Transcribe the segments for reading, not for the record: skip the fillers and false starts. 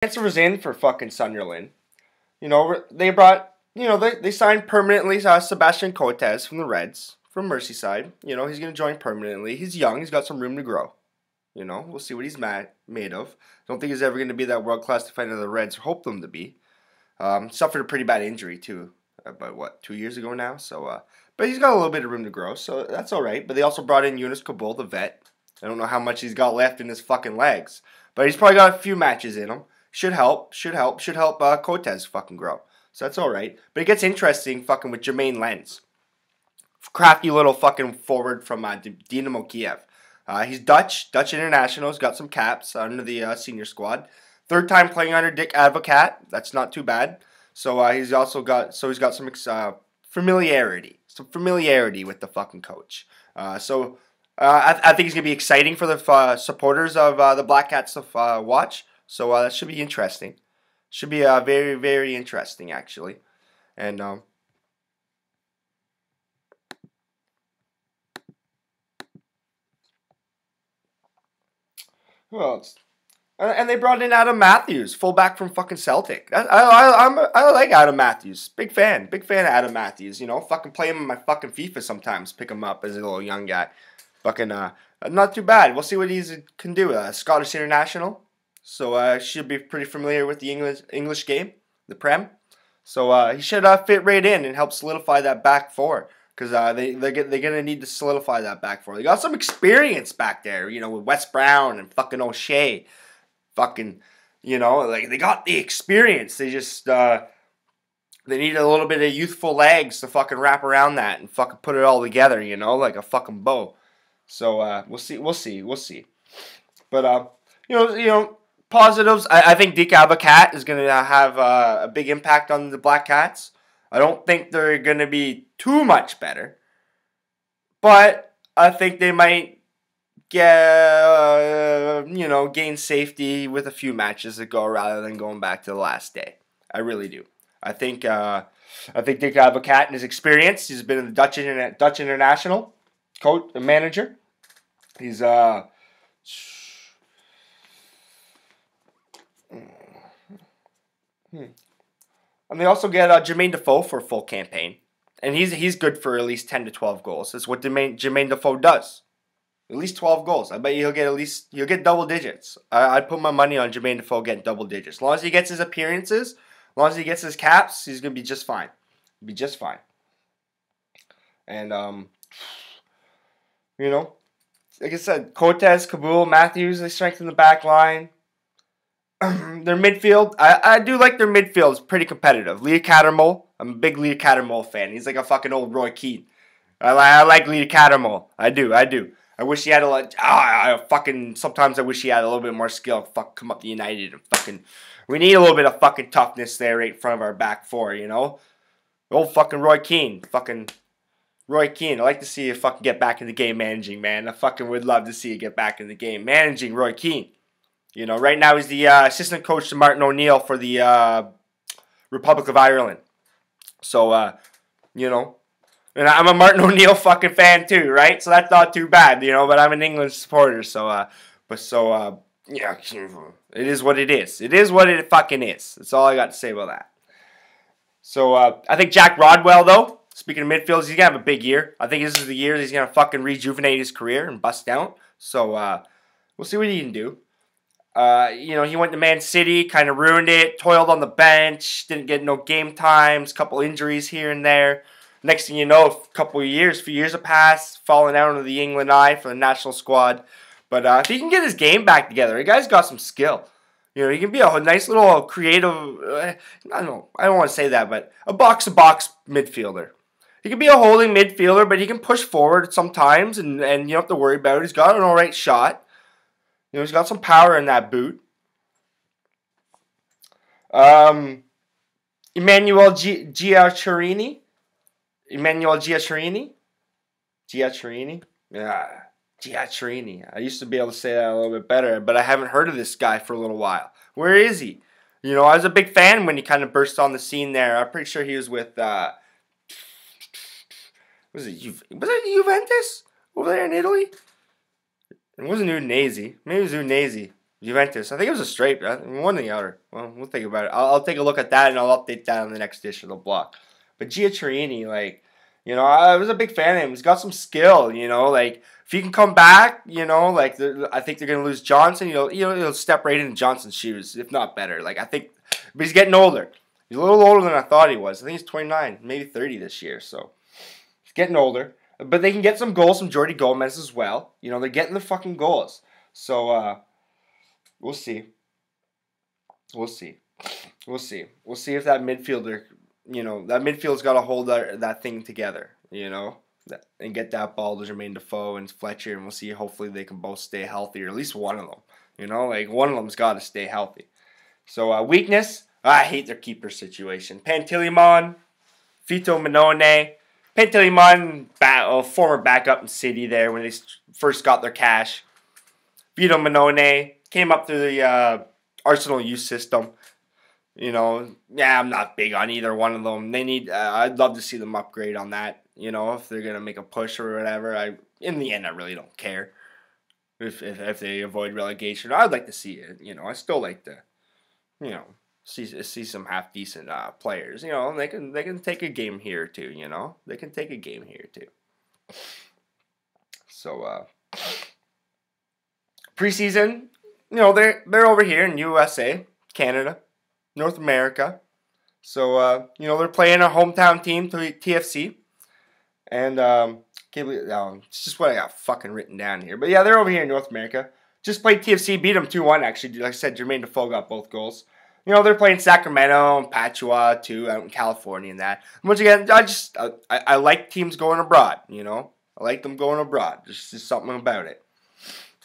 Transfer was in for fucking Sunderland. They brought, they signed permanently Sebastian Coates from the Reds, from Merseyside. He's going to join permanently. He's young. He's got some room to grow. We'll see what he's made of. Don't think he's ever going to be that world-class defender the Reds hope them to be. Suffered a pretty bad injury, too, about, 2 years ago now? But he's got a little bit of room to grow, so that's all right. But they also brought in Yunus Kabul, the vet. I don't know how much he's got left in his fucking legs. But he's probably got a few matches in him. Should help Coates fucking grow. So that's all right. But it gets interesting fucking with Jermaine Lens. Crafty little fucking forward from Dynamo Kiev. He's Dutch international. He's got some caps under the senior squad. Third time playing under Dick Advocat. That's not too bad. So he's got some familiarity. Some familiarity with the fucking coach. I think it's going to be exciting for the supporters of the Black Cats to watch. So that should be interesting. Should be very, very interesting, actually. And who else? And they brought in Adam Matthews, fullback from fucking Celtic. I like Adam Matthews. Big fan of Adam Matthews. Fucking play him in my fucking FIFA sometimes. Pick him up as a little young guy. Fucking not too bad. We'll see what he can do. Scottish international. So should be pretty familiar with the English game, the Prem. So he should fit right in and help solidify that back four. Because they're going to need to solidify that back four. They got some experience back there, with Wes Brown and fucking O'Shea. Fucking, they got the experience. They just, they need a little bit of youthful legs to fucking wrap around that and fucking put it all together, like a fucking bow. So we'll see. But, positives, I think Dick Advocat is going to have a big impact on the Black Cats. I don't think they're going to be too much better. But I think they might gain safety with a few matches to go rather than going back to the last day. I really do. I think Dick Advocat and his experience, he's been in the Dutch international coach and manager. He's And they also get Jermaine Defoe for a full campaign. And he's good for at least 10 to 12 goals. That's what Jermaine Defoe does. At least 12 goals. I bet he'll get double digits. I'd put my money on Jermaine Defoe getting double digits. As long as he gets his appearances, as long as he gets his caps, he's going to be just fine. Be just fine. And, like I said, Coates, Kabul, Matthews, they strengthen the back line. Their midfield, I do like their midfield. It's pretty competitive. Leah Cattermole, I'm a big Leah Cattermole fan. He's like a fucking old Roy Keane. I like Leah Cattermole. I do. I wish he had sometimes I wish he had a little bit more skill. Come up to United and fucking, we need a little bit of fucking toughness there right in front of our back four, Old fucking Roy Keane. Fucking Roy Keane. I'd like to see you fucking get back in the game managing, man. I fucking would love to see you get back in the game managing, Roy Keane. Right now he's the assistant coach to Martin O'Neill for the Republic of Ireland. So, and I'm a Martin O'Neill fucking fan too, right? So that's not too bad, but I'm an England supporter, yeah, it is what it is. It is what it fucking is. That's all I got to say about that. So, I think Jack Rodwell, though, speaking of midfielders, he's going to have a big year. I think this is the year he's going to fucking rejuvenate his career and bust out. So, we'll see what he can do. He went to Man City, kind of ruined it, toiled on the bench, didn't get no game times, couple injuries here and there. Next thing you know, a few years have passed, falling out of the England eye for the national squad. But if he can get his game back together, the guy's got some skill. He can be a nice little creative, I don't want to say that, but a box-to-box midfielder. He can be a holding midfielder, but he can push forward sometimes, and you don't have to worry about it. He's got an alright shot. He's got some power in that boot. Emmanuel Giaccherini. Yeah, Giaccherini. I used to be able to say that a little bit better, but I haven't heard of this guy for a little while. Where is he? I was a big fan when he kind of burst on the scene there. I'm pretty sure he was with, was it Juventus over there in Italy? It wasn't Udinese. Maybe it was Udinese. Juventus. I think it was a straight. One or the other. Well, we'll think about it. I'll take a look at that and I'll update that on the next edition of the block. But Giaccherini, like, you know, I was a big fan of him. He's got some skill, you know, like if he can come back, you know, like I think they're gonna lose Johnston. He'll step right into Johnston's shoes, if not better. Like I think, but he's getting older. He's a little older than I thought he was. I think he's 29, maybe 30 this year. So he's getting older. But they can get some goals from Jordi Gomez as well. You know, they're getting the fucking goals. So we'll see. We'll see. We'll see. We'll see if that midfielder, you know, that midfield's got to hold that thing together, you know, and get that ball to Jermaine Defoe and Fletcher, and we'll see. Hopefully they can both stay healthy, or at least one of them. You know, like one of them's got to stay healthy. So weakness, I hate their keeper situation. Pantilimon, Fito Minone. Pantilimon, former backup in City there when they first got their cash. Vito Minone came up through the Arsenal youth system. You know, yeah, I'm not big on either one of them. They need. I'd love to see them upgrade on that. You know, if they're gonna make a push or whatever. In the end, I really don't care if they avoid relegation. I'd like to see it. You know, I still like to, you know, see some half decent players. You know, they can take a game here or two. You know, they can take a game here or two. So preseason, you know, they're over here in USA, Canada, North America. So you know, they're playing a hometown team, TFC, and can't believe, it's just what I got fucking written down here. But yeah, they're over here in North America. Just played TFC, beat them 2-1 actually. Like I said, Jermaine Defoe got both goals. You know, they're playing Sacramento and Patua too, out in California and that. And once again, I like teams going abroad. You know, I like them going abroad. There's just something about it.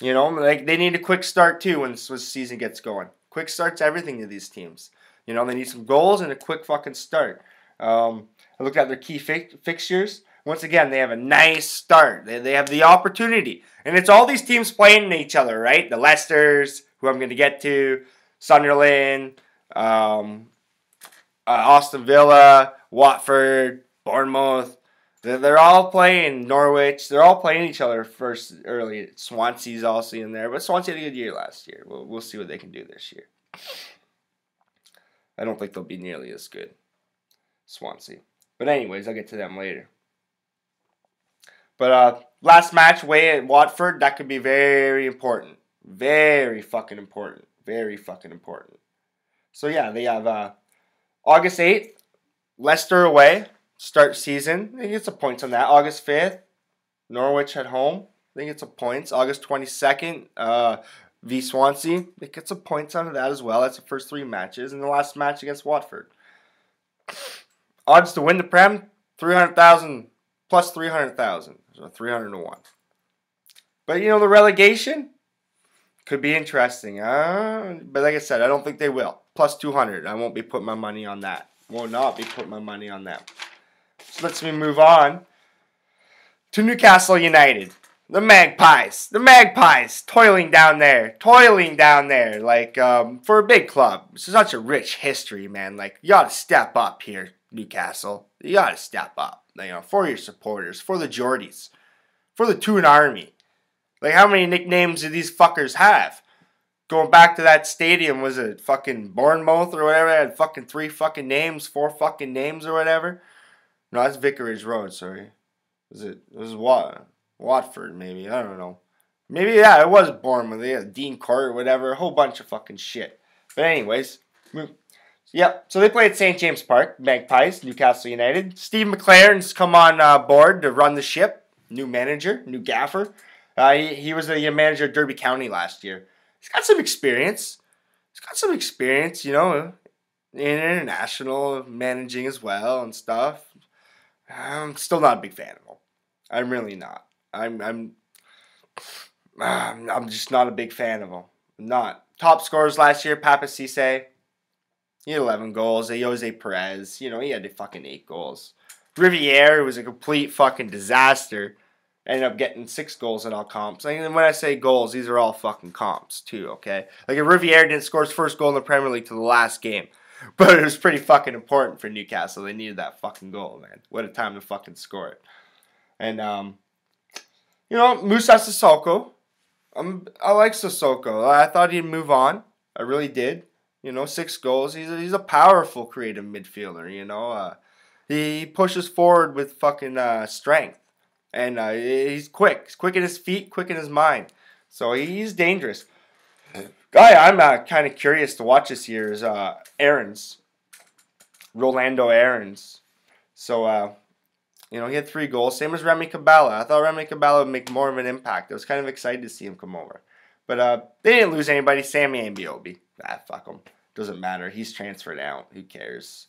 You know, like they need a quick start too when the season gets going. Quick start's everything to these teams. You know, they need some goals and a quick fucking start. I looked at their key fixtures. Once again, they have a nice start. They have the opportunity. And it's all these teams playing each other, right? The Leicesters, who I'm going to get to, Sunderland, Aston Villa, Watford, Bournemouth. They're all playing Norwich. They're all playing each other first early. Swansea's also in there. But Swansea had a good year last year. We'll see what they can do this year. I don't think they'll be nearly as good. Swansea. But anyways, I'll get to them later. But last match away at Watford, that could be very important. Very fucking important. Very fucking important. So yeah, they have August 8th, Leicester away, start season. They get some points on that. August 5th, Norwich at home. They get some points. August 22nd, v Swansea. They get some points out of that as well. That's the first 3 matches. And the last match against Watford. Odds to win the Prem, 300,000 plus 300,000. So 300 to 1. But you know, the relegation could be interesting. But like I said, I don't think they will. Plus 200. I won't be putting my money on that. Will not be putting my money on that. So let's move on to Newcastle United. The Magpies. The Magpies. Toiling down there. Like, for a big club. It's such a rich history, man. Like, you gotta step up here, Newcastle. You gotta step up. You know, for your supporters. For the Geordies. For the Toon Army. Like, how many nicknames do these fuckers have? Going back to that stadium, was it fucking Bournemouth or whatever? It had fucking 3 fucking names, 4 fucking names or whatever. No, that's Vicarage Road, sorry. It was Watford, maybe. I don't know. Maybe, yeah, it was Bournemouth. They had Dean Court or whatever. A whole bunch of fucking shit. But anyways. Yep. So they play at St. James Park. Magpies, Newcastle United. Steve McLaren's come on board to run the ship. New manager, new gaffer. He was the manager of Derby County last year. He's got some experience. You know, in international managing as well and stuff. I'm still not a big fan of him. I'm really not. I'm just not a big fan of him. I'm not. Top scorers last year, Papa Cisse. He had 11 goals. Jose Perez, you know, he had fucking 8 goals. Riviere was a complete fucking disaster. Ended up getting 6 goals in all comps. And when I say goals, these are all fucking comps too, okay? Like if Riviere didn't score his first goal in the Premier League to the last game. But it was pretty fucking important for Newcastle. They needed that fucking goal, man. What a time to fucking score it. And, you know, Moussa Sissoko, I like Sissoko. I thought he'd move on. I really did. 6 goals. He's a powerful, creative midfielder. He pushes forward with fucking strength, and he's quick. He's quick in his feet, quick in his mind. So he's dangerous. Guy, I'm kind of curious to watch this year is Aarons, Rolando Aarons. So he had 3 goals, same as Remy Cabella. I thought Remy Cabella would make more of an impact. I was kind of excited to see him come over. But they didn't lose anybody. Sammy Ambiobi. Fuck him. Doesn't matter. He's transferred out. Who cares?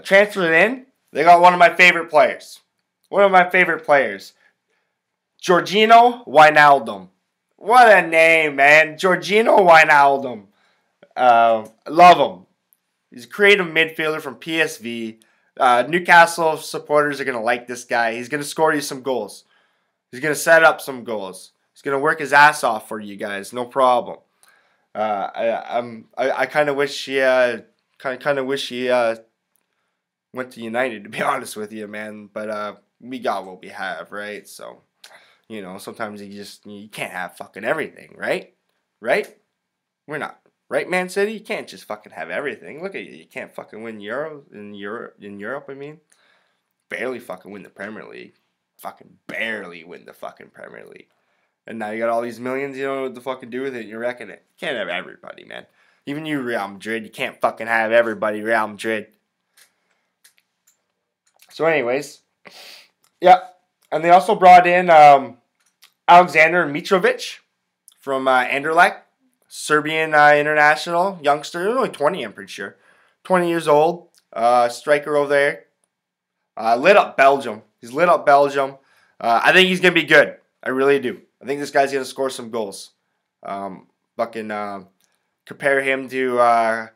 Transferred in, they got one of my favorite players. Georgino Wijnaldum. What a name, man. Georgino Wijnaldum. Love him. He's a creative midfielder from PSV. Newcastle supporters are going to like this guy. He's going to score you some goals. He's going to set up some goals. He's going to work his ass off for you guys. No problem. I kind of wish he went to United, to be honest with you, man. But we got what we have, right? So, sometimes you can't have fucking everything, right? Right? We're not. Right, Man City? You can't just fucking have everything. Look at you. You can't fucking win in Europe, I mean. Barely fucking win the Premier League. Fucking barely win the fucking Premier League. And now you got all these millions, you don't know what to fucking do with it, and you're wrecking it. You can't have everybody, man. Even you, Real Madrid, you can't fucking have everybody, Real Madrid. So anyways, yeah. And they also brought in Alexander Mitrovic from Anderlecht. Serbian international, youngster, only 20, I'm pretty sure. 20 years old, striker over there. Lit up Belgium. He's lit up Belgium. I think he's going to be good. I really do. I think this guy's going to score some goals. Compare him to,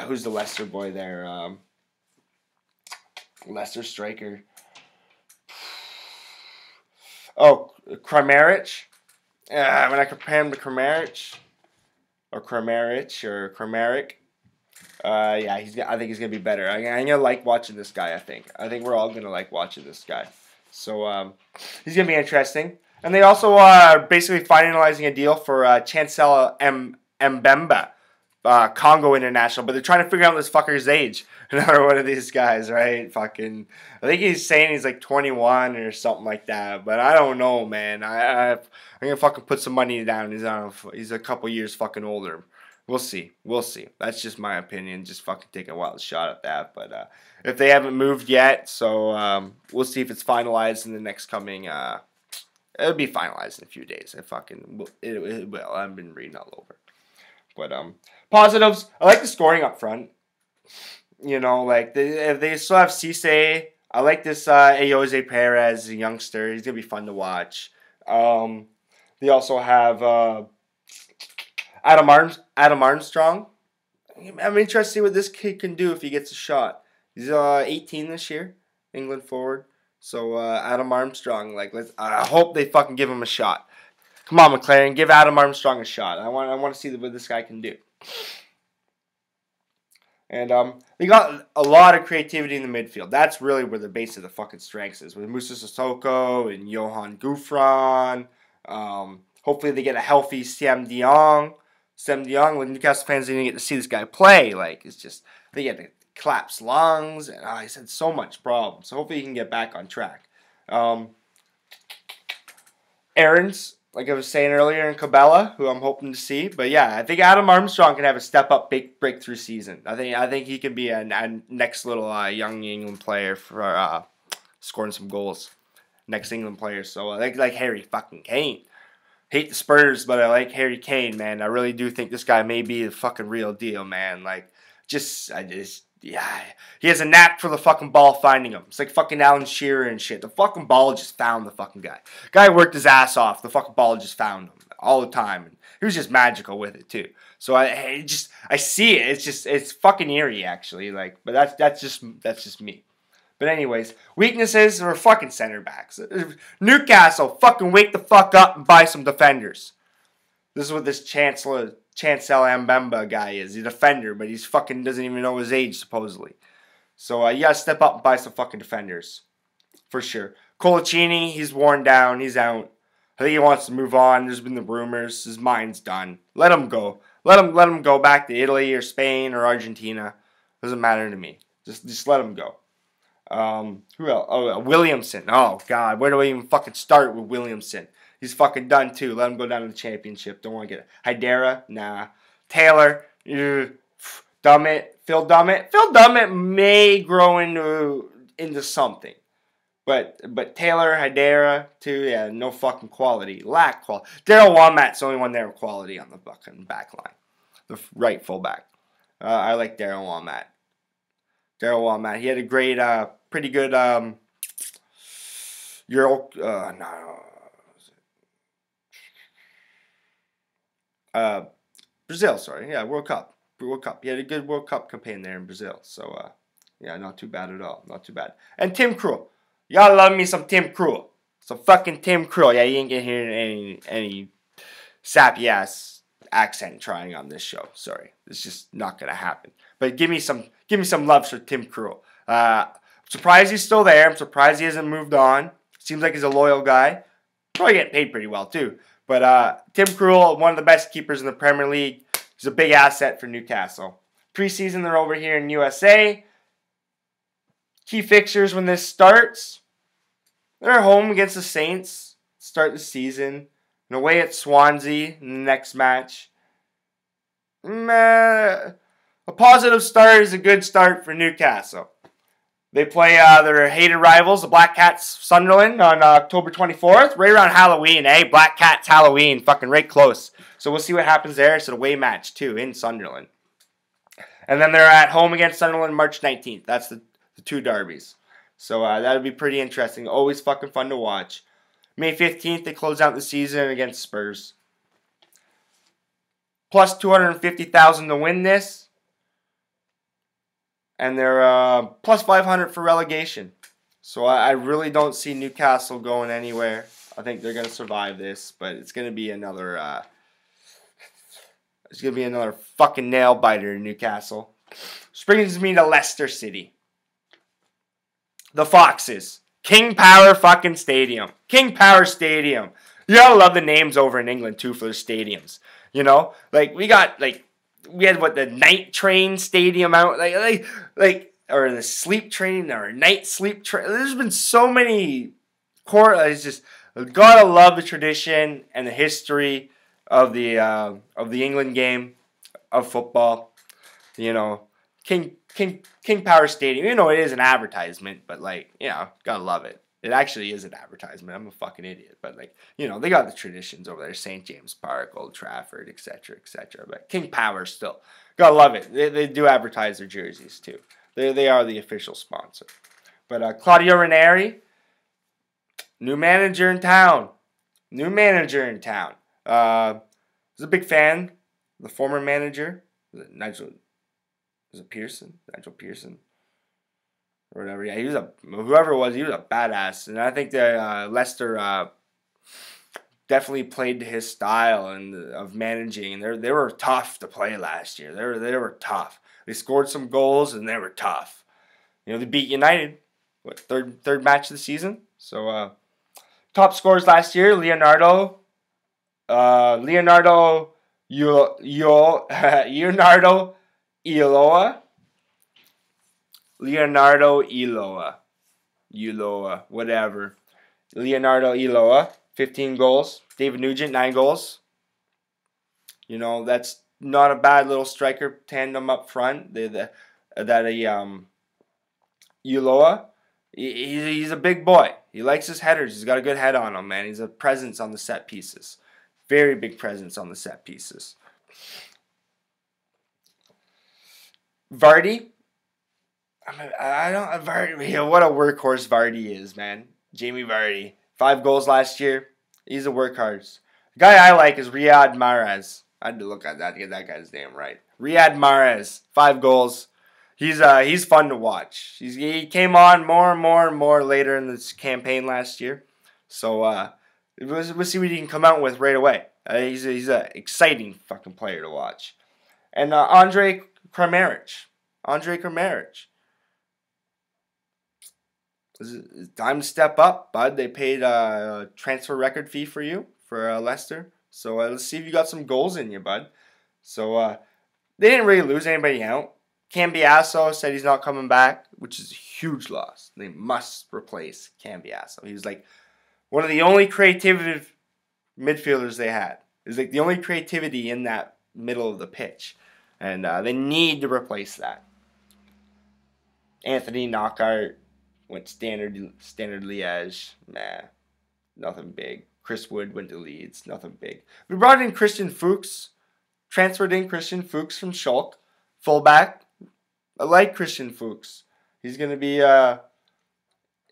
who's the Leicester boy there? Leicester striker. Oh, Kramaric. When I compare him to Kramaric, I think he's gonna be better. I'm gonna like watching this guy. I think we're all gonna like watching this guy. So he's gonna be interesting. And they also are basically finalizing a deal for Chancellor Mbemba, Congo international. But they're trying to figure out this fucker's age. Another one of these guys, right? Fucking, I think he's saying he's like 21 or something like that. But I don't know, man. I'm gonna fucking put some money down. He's a couple years fucking older. We'll see. That's just my opinion. Just fucking take a wild shot at that. But if they haven't moved yet, so we'll see if it's finalized in the next coming. It'll be finalized in a few days. It will. I've been reading all over. But positives. I like the scoring up front. If they still have Cisse, I like this Ayoze Perez, a youngster. He's gonna be fun to watch. They also have Adam Armstrong. I'm interested to see what this kid can do if he gets a shot. He's 18 this year, England forward. So Adam Armstrong, I hope they fucking give him a shot. Come on, McLaren, give Adam Armstrong a shot. I want to see what this guy can do. And they got a lot of creativity in the midfield. That's really where the base of the fucking strengths is, with Moussa Sissoko and Johan Gouffran. Hopefully they get a healthy Sam de Jong. Newcastle fans didn't get to see this guy play. It's just, they get to collapse lungs, and he's had so much problems. So hopefully he can get back on track. Aarons, like I was saying earlier, and Cabella, who I'm hoping to see. But yeah, I think Adam Armstrong can have a step-up breakthrough season. I think he can be a next little young England player for scoring some goals. Next England player. So I think like Harry fucking Kane. Hate the Spurs, but I like Harry Kane, man. I really do think this guy may be the fucking real deal, man. Yeah, he has a knack for the fucking ball finding him. It's like fucking Alan Shearer and shit. The fucking ball just found the fucking guy. Guy worked his ass off. The fucking ball just found him all the time. And he was just magical with it too. So I see it. It's fucking eerie actually. But that's just me. But anyways, weaknesses are fucking center backs. Newcastle, fucking wake the fuck up and buy some defenders. This is what this Chancellor Mbemba guy is. He's a defender, but he's fucking doesn't even know his age, supposedly. So you gotta step up and buy some fucking defenders. For sure. Colaccini, he's worn down. He's out. I think he wants to move on. There's been the rumors. His mind's done. Let him go. Let him go back to Italy or Spain or Argentina. Doesn't matter to me. Just let him go. Who else? Oh, Williamson. Oh, God. Where do I even fucking start with Williamson? He's fucking done, too. Let him go down to the championship. Don't want to get it. Hydera? Nah. Taylor? Dummett? Phil Dummett? Phil Dummett may grow into something. But Taylor, Hydera, too, yeah, no fucking quality. Lack quality. Daryl Womack's the only one there with quality on the fucking back line. The right fullback. I like Daryl Womack. Daryl Womack. He had a great, pretty good Euro. Brazil, sorry. Yeah, World Cup. He had a good World Cup campaign there in Brazil. So, yeah, not too bad at all. Not too bad. And Tim Krul. Y'all love me some Tim Krul. Some fucking Tim Krul. Yeah, you ain't gonna hear any sappy ass accent trying on this show. Sorry, it's just not gonna happen. But give me some love for Tim Krul. I'm surprised he's still there. I'm surprised he hasn't moved on. Seems like he's a loyal guy. Probably getting paid pretty well too. But Tim Krul, one of the best keepers in the Premier League. He's a big asset for Newcastle. Preseason, they're over here in USA. Key fixtures when this starts. They're home against the Saints. Start the season. And away at Swansea in the next match. A positive start is a good start for Newcastle. They play their hated rivals, the Black Cats, Sunderland, on October 24th. Right around Halloween, eh? Black Cats Halloween. Fucking right close. So we'll see what happens there. It's an away match, too, in Sunderland. And then they're at home against Sunderland March 19th. That's the two derbies. So that'll be pretty interesting. Always fucking fun to watch. May 15th, they close out the season against Spurs. Plus 250,000 to win this. And they're plus 500 for relegation. So I really don't see Newcastle going anywhere. I think they're going to survive this. But it's going to be another... it's going to be another fucking nail biter in Newcastle. Which brings me to Leicester City. The Foxes. King Power fucking Stadium. King Power Stadium. You gotta love the names over in England too for the stadiums. You know? Like we had the Night Train Stadium out or the sleep train or night sleep train. There's been so many it's just gotta love the tradition and the history of the England game of football. You know, King Power Stadium. You know, it is an advertisement, but gotta love it. It actually is an advertisement. I'm a fucking idiot, but they got the traditions over there: St. James Park, Old Trafford, etc., etc. But King Power still gotta love it. They do advertise their jerseys too. They are the official sponsor. But Claudio Ranieri, new manager in town. I was a big fan of the former manager, Nigel Pearson? Or whatever. Yeah, whoever it was, he was a badass. And I think that Leicester definitely played to his style of managing. And they were tough to play last year. They were tough. They scored some goals and they were tough. You know, they beat United. Third match of the season? So top scorers last year, Leonardo Eloa, 15 goals. David Nugent, 9 goals. You know, that's not a bad little striker tandem up front. Eloa, he's a big boy. He likes his headers. He's got a good head on him, man. He's a presence on the set pieces. Very big presence on the set pieces. Vardy. Vardy. What a workhorse Vardy is, man. Jamie Vardy. 5 goals last year. He's a workhorse. The guy I like is Riyad Mahrez. I had to look at that to get that guy's name right. Riyad Mahrez. 5 goals. He's fun to watch. He came on more and more later in this campaign last year. So we'll see what he can come out with right away. He's an exciting fucking player to watch. And Andre Kramaric. It's time to step up, bud. They paid a transfer record fee for you for Leicester. So let's see if you got some goals in you, bud. So they didn't really lose anybody out. Cambiasso said he's not coming back, which is a huge loss. They must replace Cambiasso. He was like one of the only creative midfielders they had. It was like the only creativity in that middle of the pitch. And they need to replace that. Anthony Knockaert went standard Liège. Nah, nothing big. Chris Wood went to Leeds. Nothing big. We brought in Christian Fuchs. Transferred in Christian Fuchs from Schalke. Fullback. I like Christian Fuchs. He's going to be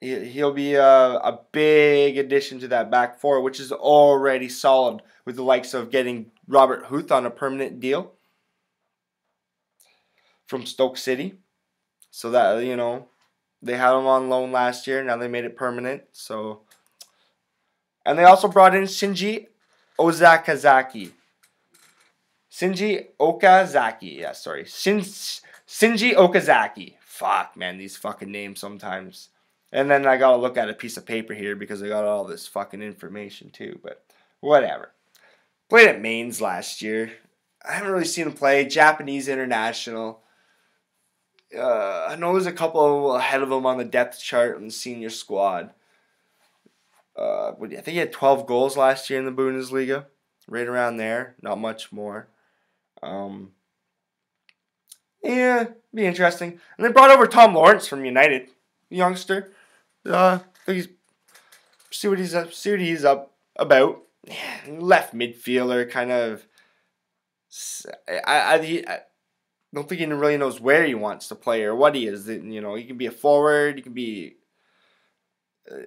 he'll be a big addition to that back four, which is already solid with the likes of getting Robert Huth on a permanent deal from Stoke City. So that, you know, they had him on loan last year. Now they made it permanent. So, and they also brought in Shinji Okazaki. Shinji Okazaki. Yeah, sorry. Shinji Okazaki. Fuck, man, these fucking names sometimes. And then I gotta look at a piece of paper here because I got all this fucking information too. But whatever. Played at Mainz last year. I haven't really seen him play. Japanese international. I know there's a couple ahead of him on the depth chart in the senior squad. I think he had 12 goals last year in the Bundesliga. Right around there. Not much more. Yeah, be interesting. And they brought over Tom Lawrence from United. Youngster. See what he's up about. Left midfielder, kind of. I don't think he really knows where he wants to play or what he is. You know, he can be a forward. He can be.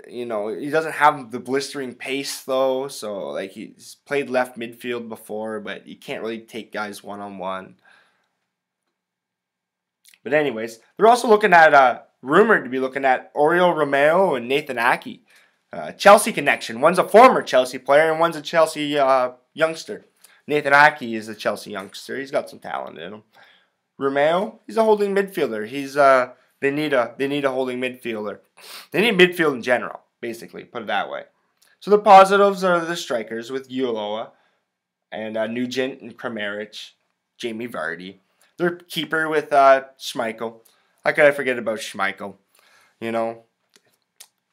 You know, he doesn't have the blistering pace though. So like he's played left midfield before, but you can't really take guys one-on-one. But anyways, they're also looking at rumored to be looking at Oriol Romeo and Nathan Ake. Chelsea connection. One's a former Chelsea player and one's a Chelsea youngster. Nathan Ake is a Chelsea youngster. He's got some talent in him. Romeo, he's a holding midfielder. They need a holding midfielder. They need midfield in general, basically, put it that way. So the positives are the strikers with Uloa and Nugent and Kramaric, Jamie Vardy. Their keeper with Schmeichel. How could I forget about Schmeichel? You know?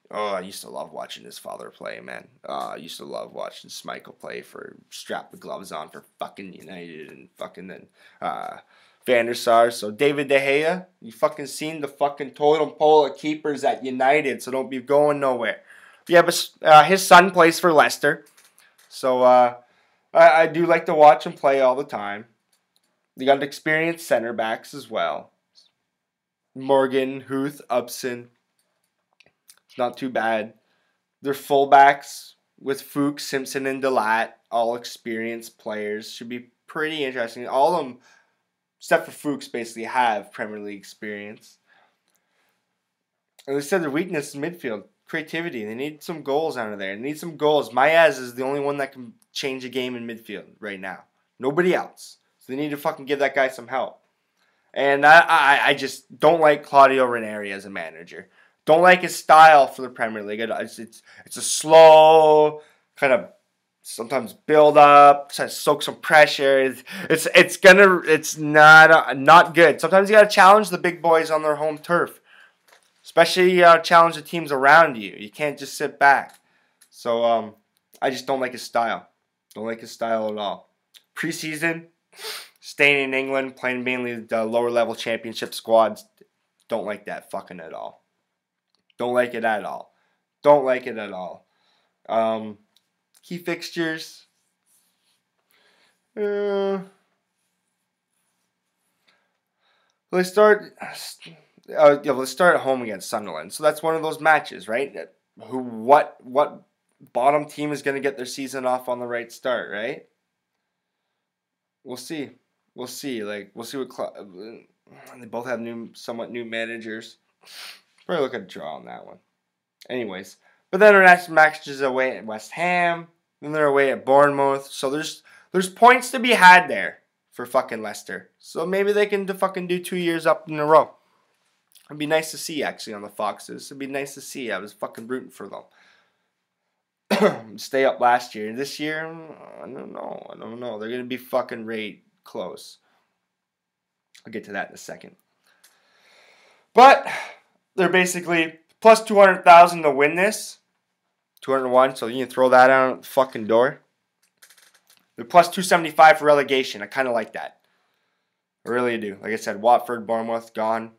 Oh, I used to love watching his father play, man. I used to love watching Schmeichel play strap the gloves on for fucking United and fucking then Van der Sar. So David De Gea, you fucking seen the fucking totem pole of keepers at United, so don't be going nowhere. Yeah, but his son plays for Leicester. So I do like to watch him play all the time. They got experienced center backs as well. Morgan, Huth, Upson. It's not too bad. Their fullbacks with Fuchs, Simpson, and Delat, all experienced players. Should be pretty interesting. All of them, except for Fuchs, basically have Premier League experience. And they said their weakness is midfield. Creativity. They need some goals out of there. They need some goals. Maez is the only one that can change a game in midfield right now. Nobody else. So they need to fucking give that guy some help. And I just don't like Claudio Ranieri as a manager. Don't like his style for the Premier League. It's a slow kind of sometimes build up, soak some pressure. It's not good. Sometimes you gotta challenge the big boys on their home turf. Especially you gotta challenge the teams around you. You can't just sit back. So I just don't like his style. Don't like his style at all. Preseason, staying in England, playing mainly the lower level championship squads. Don't like that fucking at all. Don't like it at all. Don't like it at all. Key fixtures. Let's start at home against Sunderland. So that's one of those matches, right? What bottom team is going to get their season off on the right start, right? We'll see. We'll see. We'll see what they both have somewhat new managers. Probably look at a draw on that one. Anyways, but then our next match is away at West Ham. Then they're away at Bournemouth. So there's points to be had there for fucking Leicester. So maybe they can fucking do 2 years up in a row. It'd be nice to see, actually, on the Foxes. It'd be nice to see. I was fucking rooting for them. Stay up last year. This year, I don't know. They're going to be fucking right close. I'll get to that in a second. But they're basically plus 200,000 to win this. 201, so you can throw that out the fucking door. They're plus 275 for relegation. I kind of like that. I really do. Like I said, Watford, Bournemouth, gone.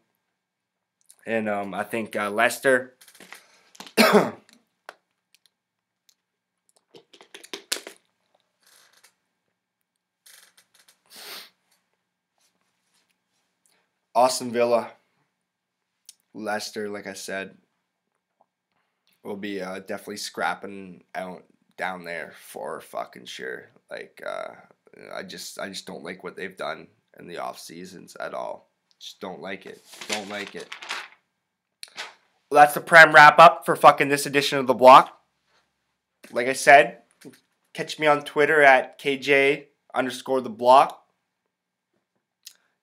And I think Leicester. Aston Villa, Leicester, like I said, will be definitely scrapping out down there for fucking sure. Like I just don't like what they've done in the off seasons at all. Just don't like it. Don't like it. Well, that's the Prem wrap up for fucking this edition of the block. Like I said, catch me on Twitter at KJ_the block.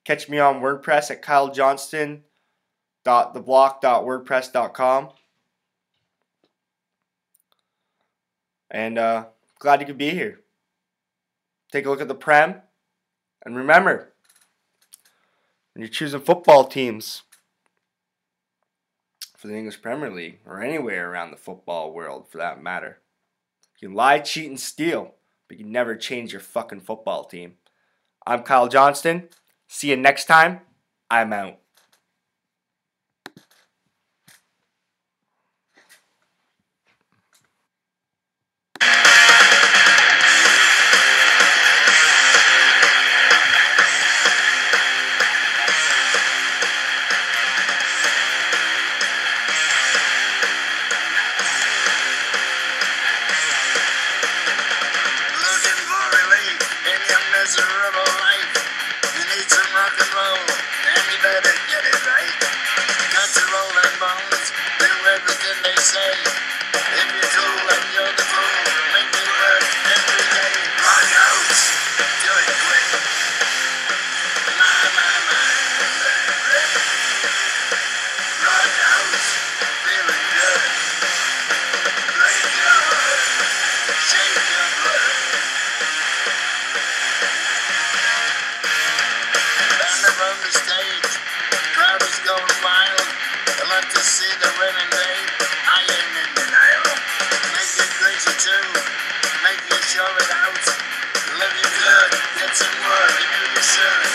Catch me on WordPress at kylejohnston.theblock.wordpress.com. And glad you could be here. Take a look at the Prem. And remember, when you're choosing football teams for the English Premier League, or anywhere around the football world for that matter, you can lie, cheat, and steal, but you never change your fucking football team. I'm Kyle Johnston. See you next time. I'm out. Shove it out, looking good, get some work, you do your shirt.